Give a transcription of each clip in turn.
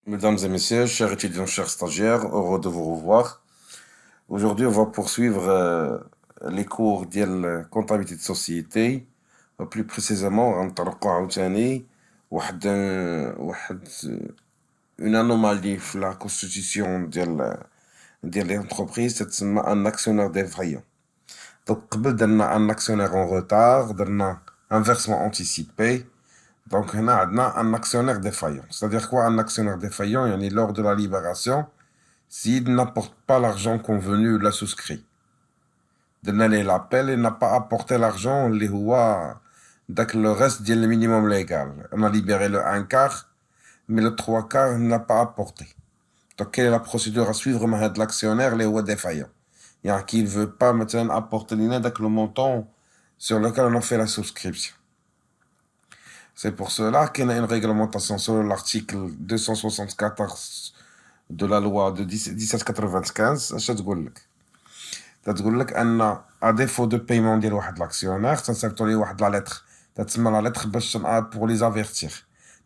Mesdames et messieurs, chers étudiants, chers stagiaires, heureux de vous revoir. Aujourd'hui, on va poursuivre les cours de comptabilité de société. Plus précisément, غنطرقوا عاوتاني واحد une anomalie في la constitution ديال l'entreprise تتسمى un actionnaire défaillant. Donc قبل درنا un actionnaire en retard, درنا un versement anticipé. Donc, on a un actionnaire défaillant. C'est-à-dire quoi, un actionnaire défaillant? Yani, lors de la libération, s'il n'apporte pas l'argent convenu, la souscrit. De l'aller l'appel, il n'a pas apporté l'argent, le reste dit le minimum légal. On a libéré le un quart, mais le trois quarts il n'a pas apporté. Donc, quelle est la procédure à suivre de l'actionnaire, les défaillant? Il y a qui ne veut pas maintenant apporter le montant sur lequel on a fait la souscription. C'est pour cela qu'il y a une réglementation sur l'article 274 de la loi de 1795. اش تقول لك؟ تقول لك ان à défaut de paiement ديال واحد l'actionnaire تنصيفطوا ليه واحد لا lettre تتسمى لا lettre باش pour les avertir.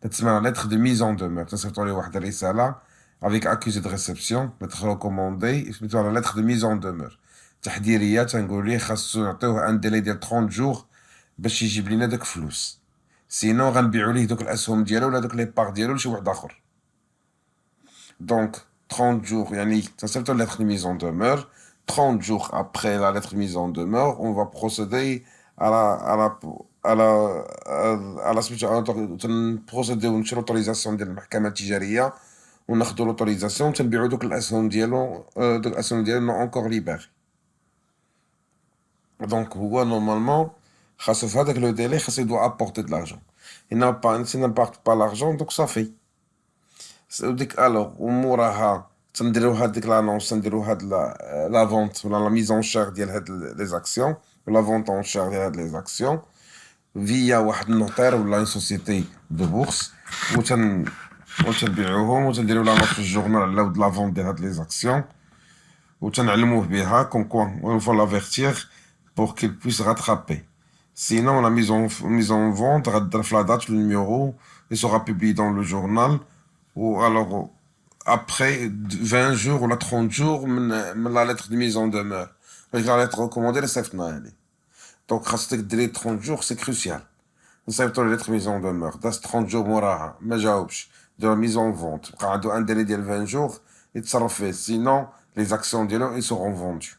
تتسمى لا lettre de mise en demeure. تنصيفطوا ليه واحد الرسالة avec accusé de réception, lettre recommandée, سميتوها la lettre de mise en demeure. تحذيرية تنقول ليه خاصو نعطيوه ان ديلي ديال 30 jours باش يجيب لينا داك الفلوس. سينو غنبيعو ليه دوك الاسهم ديالو ولا دوك لي بار ديالو لشي واحد اخر. Donc 30 jours, yani, ça c'est la lettre de mise en demeure. 30 jours après la lettre de mise en demeure, on va procéder à la suite procéder à l'autorisation de المحكمة التجارية وناخدو l'autorisation تنبيعو دوك الاسهم ديالو دوك الاسهم ديالو encore libérés. Donc هو normalement خاصو في هذاك لو ديلي خاصو يدوا apporter de l'argent. S'il n'apporte pas l'argent, donc ça fait. وديك الوغ وموراها تنديرو هاديك لانونس تنديرو هاد لا فونت ولا لا ميز اون شير ديال هاد لي زاكسيون ولا فونت اون شير ديال هاد لي زاكسيون فيا واحد النوتير ولا اون سوسيتي دو بورس وتنبيعوهم وتنديرو لا نوت في الجورنال على ود لا فونت ديال هاد لي زاكسيون وتنعلموه بها كوم كوا faut l'avertir pour qu'il puisse rattraper. Sinon la mise en vente غدير في لا دات le numéro il sera publié dans le journal. Ou alors, après 20 jours ou 30 jours, la lettre de mise en demeure. La lettre recommandée, elle s'est faite. Donc, rester délai 30 jours, c'est crucial. Ça veut dire la lettre de mise en demeure. Dans 30 jours, moraha, mais j'aouche, de la mise en vente. Quand un délai de 20 jours, il sera fait. Sinon, les actions de ils seront vendues.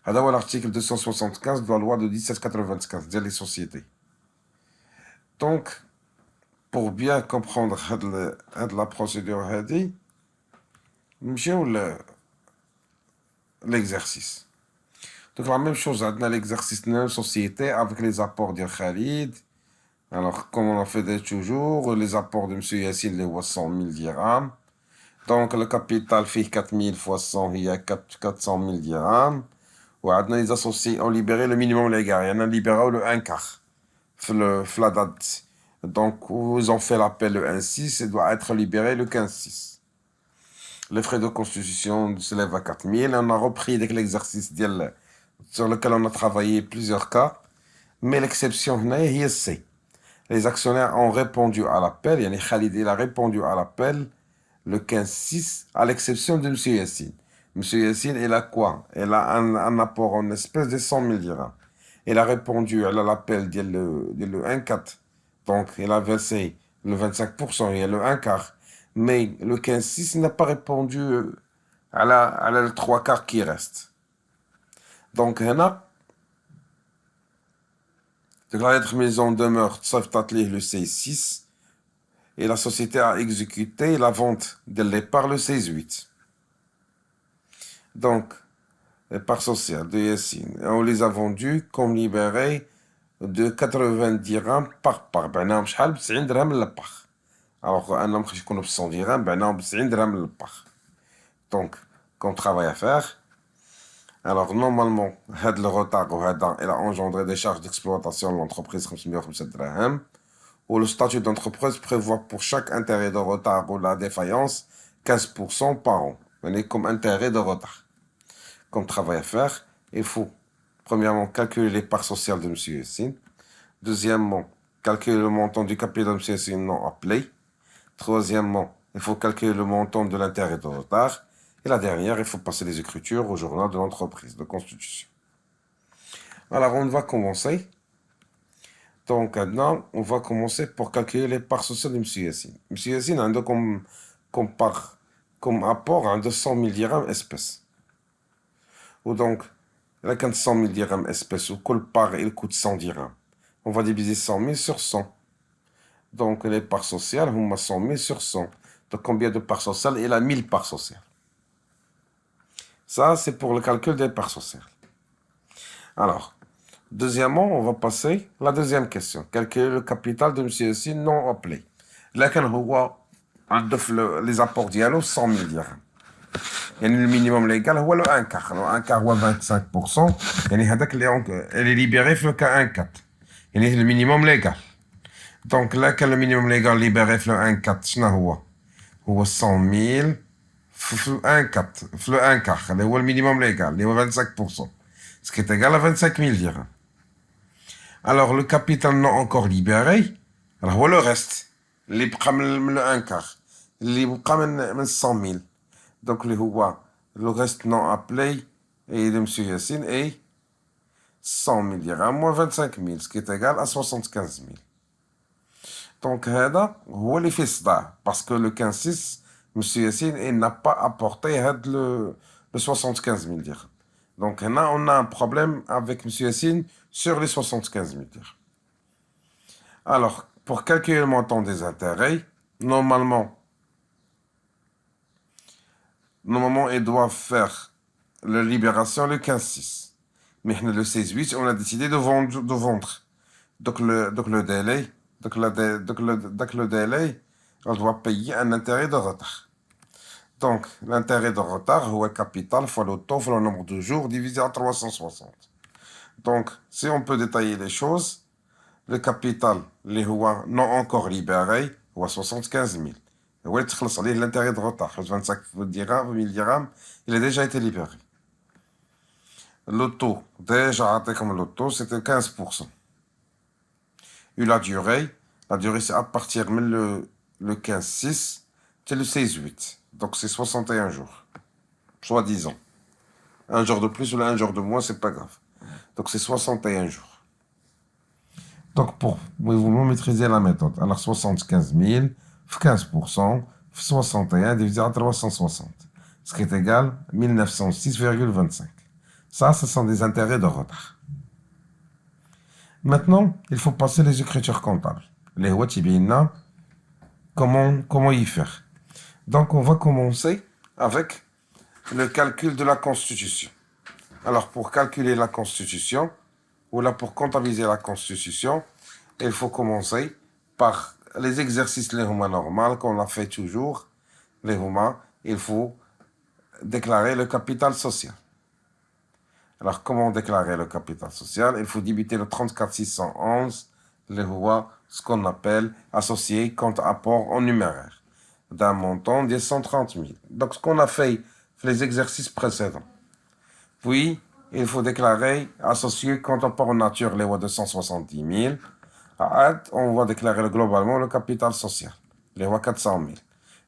C'est l'article 275 de la loi de 1795, des sociétés. Donc, pour bien comprendre la procédure هذه نمشيو l'exercice. Donc la même chose عندنا l'exercice de société avec les apports de Khalid. Alors comme on a fait toujours les apports de monsieur Yassine les 100 000 dirhams. Donc le capital fait 4000 fois 100 il y a 400 000 dirhams. وعندنا les associés ont libéré le minimum légal. Il y en a libéré le 1 quart في la date. Donc, ils ont fait l'appel le 1-6 et doit être libéré le 15-6. Les frais de constitution s'élèvent à 4000. On a repris l'exercice sur lequel on a travaillé plusieurs cas. Mais l'exception, c'est les actionnaires ont répondu à l'appel. Yani Khalid, il a répondu à l'appel le 15-6, à l'exception de M. Yassine. M. Yassine, il a quoi? Il a un apport en espèce de 100 000 dirhams. Il a répondu à l'appel le 1-4. Donc, il a versé le 25%, il y a le 1 quart. Mais le 15-6 n'a pas répondu à le 3 quarts qui reste. Donc, là, la lettre mise en demeure, sauf le 16-6, et la société a exécuté la vente de l'épargne le 16-8. Donc, l'épargne sociale de Yassine, on les a vendus comme libérés de 80 dirhams par part. بعناهم شحال ب 90 درهم للبار. Alors انهم خص يكونوا ب 100 dirhams بعناهم ب 90 درهم للبار. Donc comme travail à faire. Alors normalement هاد le retard وهذا il a engendré des charges d'exploitation de l'entreprise 505 dirhams. Ou le statut d'entreprise prévoit pour chaque intérêt de retard ou la défaillance 15% par an. Comme intérêt de retard. Comme travail à faire, il faut premièrement, calculer les parts sociales de M. Yassine. Deuxièmement, calculer le montant du capital de M. Yassine non appelé. Troisièmement, il faut calculer le montant de l'intérêt de retard. Et la dernière, il faut passer les écritures au journal de l'entreprise de constitution. Alors, on va commencer. Donc, maintenant, on va commencer pour calculer les parts sociales de M. Yassine. M. Yassine a comme apport un de 100 000 dirhams espèces. Ou donc, il a 100 000 dirhams espèces, ou quelle part il coûte 100 dirhams. On va diviser 100 000 sur 100. Donc, les parts sociales, on a 100 000 sur 100. Donc, combien de parts sociales? Il a 1000 parts sociales. Ça, c'est pour le calcul des parts sociales. Alors, deuxièmement, on va passer à la deuxième question. Calculer le capital de M. Yassine non appelé. Là, les apports ديالو 100 000 dirhams. يعني le minimum légal هو le 1 quart. Le 1 quart هو 25%. يعني هذاك اللي libéré في le cas 1 quart. يعني le minimum légal. Donc là, le minimum légal libéré في le 1 quart, شنو هو؟ هو 100 000 في le 1 quart. في le 1 quart. اللي هو le minimum légal. اللي هو 25%. Ce qui est égal à 25 000 dirhams. Alors, le capital non encore libéré, alors voilà le reste. Les le 1 quart. Les 100 000. Donc, le reste non appelé, et de M. Yassine est 100 000 dirhams moins 25 000, ce qui est égal à 75 000. Donc, c'est les fils parce que le 15-6, M. Yassine n'a pas apporté le 75 000 dirhams. Donc, là, on a un problème avec M. Yassine sur les 75 000 dirhams. Alors, pour calculer le montant des intérêts, normalement, ils doivent faire la libération le 15-6. Mais le 16-8, on a décidé de vendre. Donc, le délai, on doit payer un intérêt de retard. Donc, l'intérêt de retard, c'est le capital fois le taux fois le nombre de jours divisé par 360. Donc, si on peut détailler les choses, le capital, les non encore libéré, c'est 75 000. L'intérêt de retard, 25 000 dirhams, il a déjà été libéré. Le taux, déjà comme le taux, c'était 15%. Et la durée, c'est à partir de le 15-6, c'est le 16-8. Donc c'est 61 jours, soi-disant. Un jour de plus ou un jour de moins, c'est pas grave. Donc c'est 61 jours. Donc pour vous maîtriser la méthode, alors 75 000, 15%, 61 divisé par 360, ce qui est égal à 1906,25. Ça, ce sont des intérêts de retard. Maintenant, il faut passer les écritures comptables. Les Watibina, comment y faire? Donc, on va commencer avec le calcul de la Constitution. Alors, pour calculer la Constitution, ou là pour comptabiliser la Constitution, il faut commencer par les exercices les Roumains normaux qu'on a fait toujours. Les Roumains, il faut déclarer le capital social. Alors, comment déclarer le capital social? Il faut débiter le 34 611, les rois, ce qu'on appelle associé compte apport en numéraire, d'un montant de 130 000. Donc, ce qu'on a fait les exercices précédents. Puis, il faut déclarer associé compte apport en nature, les rois de 170 000. On va déclarer globalement le capital social, les rois 400 000.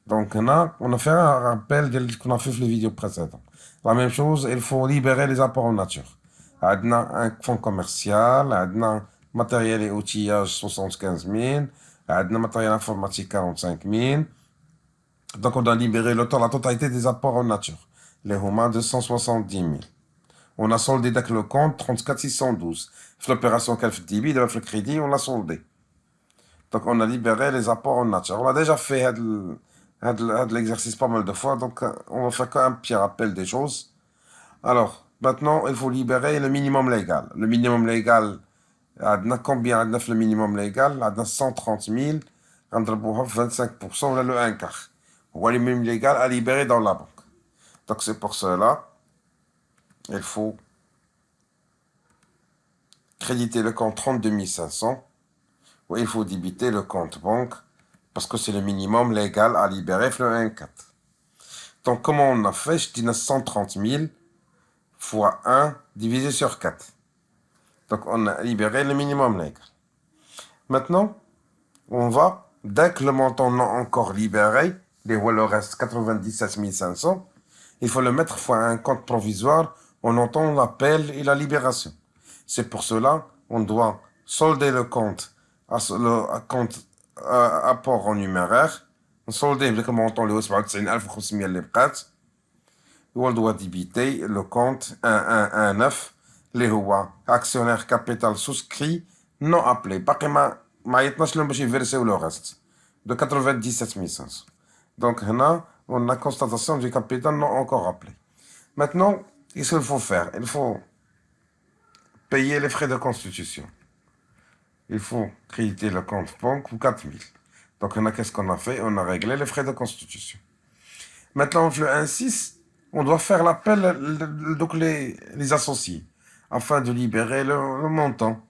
Donc, là, on a fait un rappel de ce qu'on a fait les vidéos précédentes. La même chose, il faut libérer les apports en nature. On a un fonds commercial, on a matériel et outillage 75 000, on a matériel informatique 45 000. Donc, on a libéré la totalité des apports en nature. Les Roumains 270 000. On a soldé avec le compte 34 612. L'opération qu'elle fait débit, le crédit, on l'a soldé. Donc, on a libéré les apports en nature. On a déjà fait l'exercice pas mal de fois, donc on va faire qu'un petit rappel des choses. Alors, maintenant, il faut libérer le minimum légal. Le minimum légal, combien le minimum légal? 130 000, on a 25%, on a le 1 quart. On a le minimum légal à libérer dans la banque. Donc, c'est pour cela, il faut créditer le compte 32 500, ou il faut débiter le compte banque, parce que c'est le minimum légal à libérer le 1,4. Donc, comment on a fait? Je dis 130 000 fois 1 divisé sur 4. Donc, on a libéré le minimum légal. Maintenant, on va, dès que le montant non encore libéré, le reste 97 500, il faut le mettre fois un compte provisoire en entend l'appel et la libération. C'est pour cela on doit solder le compte, le compte apport en numéraire, solder le montant le 97 500 اللي بقات, on doit débiter le compte 1119 اللي هو actionnaire capital souscrit non appelé. باقي ما عيطناش لهم باش يفيرسيو le reste de 97 500. Donc là, on a constatation du capital non encore appelé. Maintenant, qu'est-ce qu'il faut faire? Il faut payer les frais de constitution. Il faut créditer le compte banque pour 4000. Donc, qu'est-ce qu'on a fait? On a réglé les frais de constitution. Maintenant, le 1.6, on doit faire l'appel, donc les associés, afin de libérer le montant.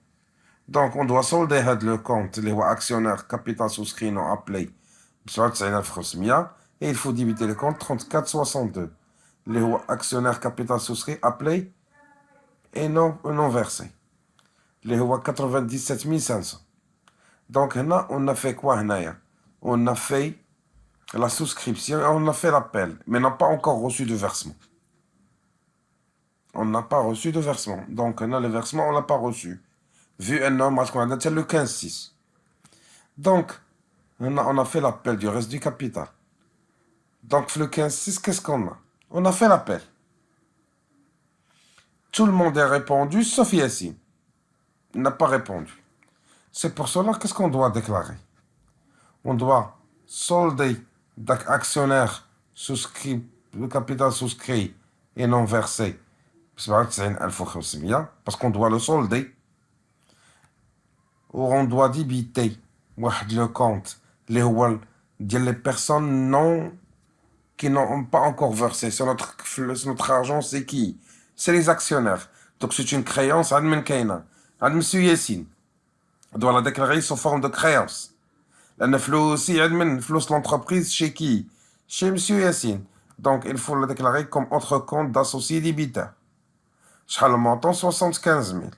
Donc, on doit solder le compte, les actionnaires capital souscrit non appelé, et il faut débiter le compte 3462. Les actionnaires capital souscrit appelé et non versé. Les 97 500. Donc là, on a fait quoi? On a fait la souscription, on a fait l'appel, mais on n'a pas encore reçu de versement. On n'a pas reçu de versement. Donc là, le versement, on ne l'a pas reçu. Vu un nombre, parce qu'on a dit le 15-6. Donc, on a fait l'appel du reste du capital. Donc, le 15-6, qu'est-ce qu'on a? On a fait l'appel. Tout le monde a répondu, sauf Yassine. Il n'a pas répondu. C'est pour cela, qu'est-ce qu'on doit déclarer? On doit solder d'actionnaire souscrit, le capital souscrit et non versé. Parce qu'on doit le solder. Ou on doit débiter le compte les personnes qui n'ont pas encore versé. C'est notre argent, c'est qui? C'est les actionnaires. Donc c'est une créance à monsieur Yassine. On doit la déclarer sous forme de créance. La flou aussi, l'entreprise chez qui? Chez monsieur Yassine. Donc il faut la déclarer comme autre compte d'associé débiteur. Le montant 75 000.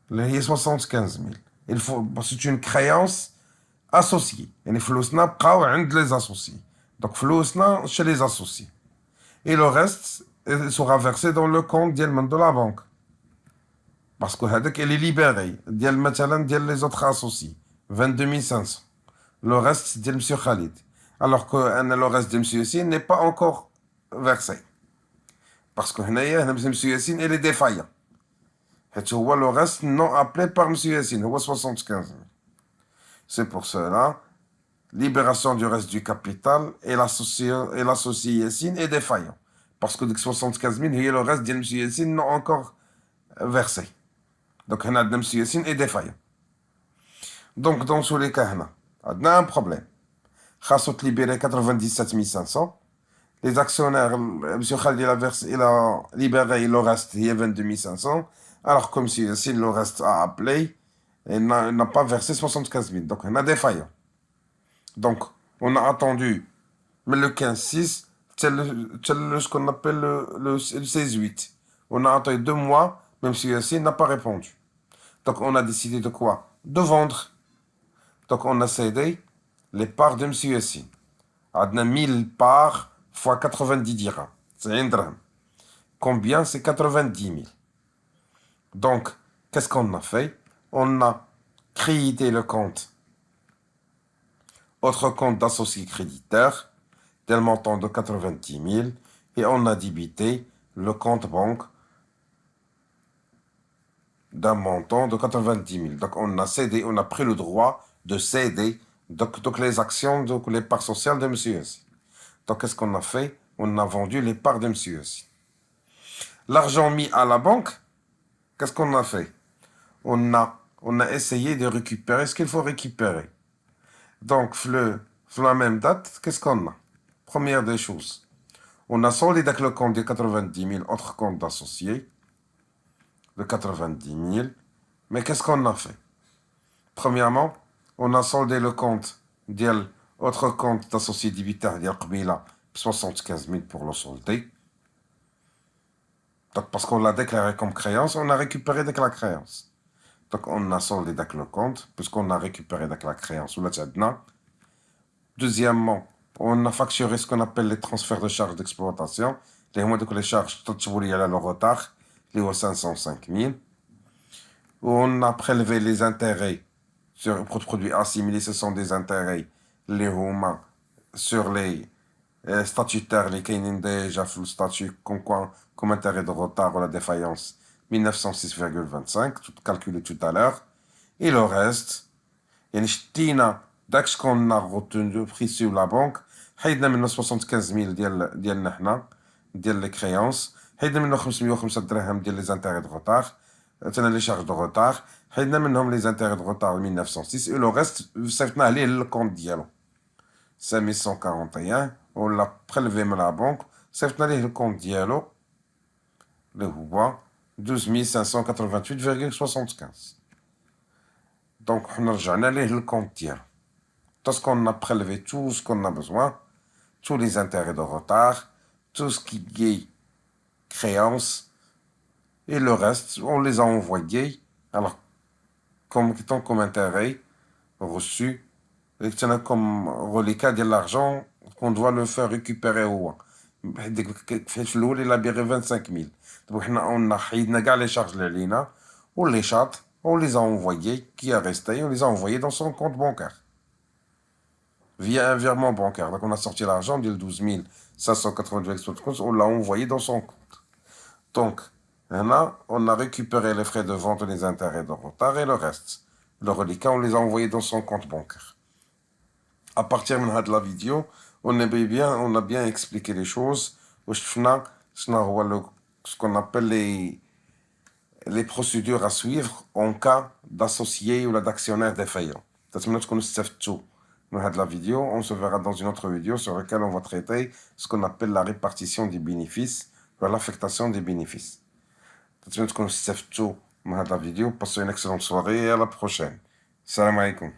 Les 75 000. Il faut, c'est une créance associée. Et flousna bqaw عند les associés. Donc flousna chez les associés. Et le reste sera versé dans le compte de la banque. Parce que هذاك il est libéré. ديال les autres associés. 22 500. Le reste de monsieur Khalid. Alors que le reste de monsieur Yassine n'est pas encore versé. Parce que monsieur Yassine il est défaillant. Le reste non appelé par M. Yassine, 75 000. C'est pour cela, libération du reste du capital et l'associé Yassine est défaillant. Parce que 75 000, le reste de M. Yassine non encore versé. Donc, M. Yassine est défaillant. Donc, dans tous les cas, on a un problème. Khassot libéré 97 500. Les actionnaires, M. Khalid il a libéré le reste, il y a 22 500. Alors que M. Yassine le reste a appelé et n'a pas versé 75 000. Donc, on a défaillant. Donc, on a attendu, mais le 15-6, c'est ce qu'on appelle le 16-8. On a attendu 2 mois, même si Yassine n'a pas répondu. Donc, on a décidé de quoi? De vendre. Donc, on a cédé les parts de M. Yassine. On a 1000 parts fois 90 dirhams. C'est un drame. Combien? C'est 90 000. Donc, qu'est-ce qu'on a fait? On a crédité le compte, autre compte d'associé créditeur, tel montant de 90 000, et on a débité le compte banque d'un montant de 90 000. Donc, on a cédé, on a pris le droit de céder donc les actions, donc les parts sociales de M. Yassine. Donc, qu'est-ce qu'on a fait? On a vendu les parts de M. Yassine. L'argent mis à la banque, qu'est-ce qu'on a fait? On a essayé de récupérer ce qu'il faut récupérer. Donc, la même date, qu'est-ce qu'on a? Première des choses, on a soldé avec le compte de 90 000, autre compte d'associés, de 90 000. Mais qu'est-ce qu'on a fait? Premièrement, on a soldé le compte autre compte d'associé débiteur, 75 000 pour le solder. Donc, parce qu'on l'a déclaré comme créance, on a récupéré avec la créance. Donc, on a soldé avec le compte, puisqu'on a récupéré avec la créance. Deuxièmement, on a facturé ce qu'on appelle les transferts de charges d'exploitation. Les charges, il y a le retard, les 505 000. On a prélevé les intérêts sur les produits assimilés, ce sont des intérêts, les roumains, sur les statutaires, les qui ont déjà fait le statut comme intérêt de retard ou la défaillance, 1906,25, tout calculé tout à l'heure. Et le reste, il y a dès qu'on a retenu pris sur la banque, il y a 75 000 les créances, il y a 505 dirhams les intérêts de retard, les charges de retard, il y a les intérêts de retard 1906, et le reste, c'est le compte dialogue. 5141, on l'a prélevé de la banque, c'est le compte dialogue, le voit, 12 588,75. Donc, on a le compte dialogue. Tout ce qu'on a prélevé, tout ce qu'on a besoin, tous les intérêts de retard, tout ce qui est créance, et le reste, on les a envoyés, alors, comme intérêt reçu, et comme reliquat de l'argent qu'on doit le faire récupérer au il a biré 25 000. Donc, on a les charges de l'INA, on les charte, on les a envoyés, qui a resté, on les a envoyés dans son compte bancaire. Via un virement bancaire. Donc, on a sorti l'argent, de 12 582, on l'a envoyé dans son compte. Donc, là, on a récupéré les frais de vente et les intérêts de retard et le reste. Le reliquat, on les a envoyés dans son compte bancaire. À partir de la vidéo, on a bien expliqué les choses. Ce qu'on appelle les procédures à suivre en cas d'associé ou d'actionnaire défaillant. De la vidéo, on se verra dans une autre vidéo sur laquelle on va traiter ce qu'on appelle la répartition des bénéfices ou l'affectation des bénéfices. De la vidéo, passez une excellente soirée et à la prochaine. Salam alaikum.